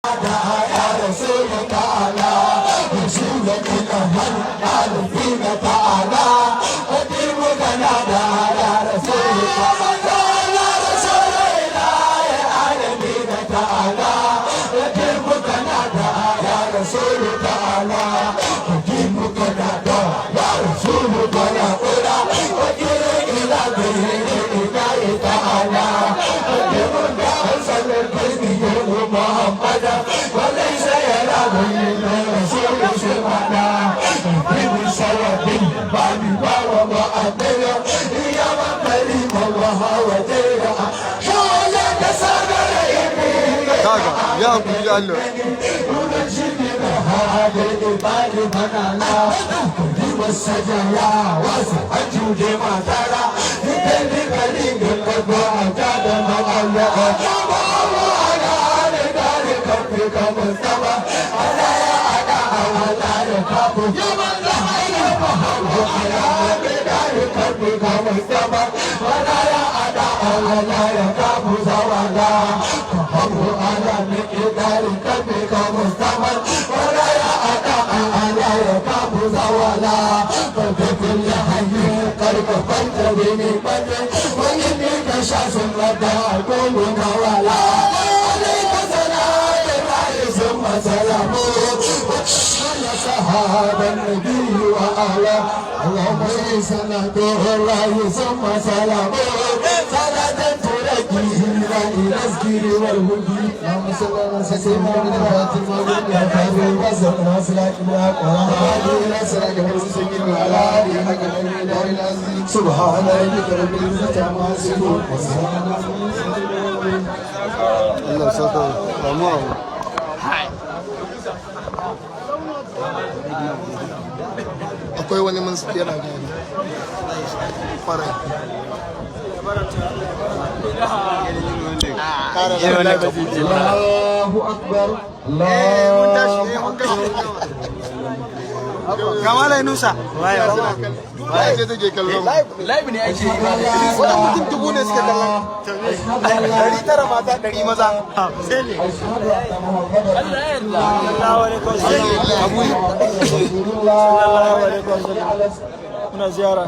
يا رسول تعالى رسولك الأهل عارفين تعالى قديمك نادى يا رسول تعالى يا رسول الله العالمين تعالى قديمك نادى يا رسول تعالى قديمك نادى يا رسول تعالى وجل إلى دين تعالى قديمك أرسل الكريم محمد وليس يرى من رسول سبحانه في سواد الباب وما أدري يا من كريم الله وديع شوية صبر يا ابو جالو والسجايا وسجود ما ترى في كريم القرآن جاد ما كمستوى على على يكابو يمن على محمد على بدار كبك مستوى ولا على يكابو زوالا كبو على مقدار كبك مستوى ولا على يكابو زوالا فبكل حي قلب فانتبني بدر وينك شاس ودع كل نوالا ثم سلامه على صحابة النبي وأهله اللهم صل الله ثم سلامه صلاة ترجينا إلى الذكر والهدي اللهم صل على سيدنا الفاتح والخاتم وسلم وسلم إلى صلاة المرسلين وعلى آله حق العظيم سبحان ربك رب العزة عما يصفون وسلام على المرسلين الله ستر تمام akwai wani mun yana gani fara Allahu akbar Kamala Nusa waye sai take kallon live ne ake yi wannan mutum dubu ne suka kallon 900 mata 100 maza sai ne Allah ya yarda Allahu alaikum sallallahu alaihi wasallam muna ziyara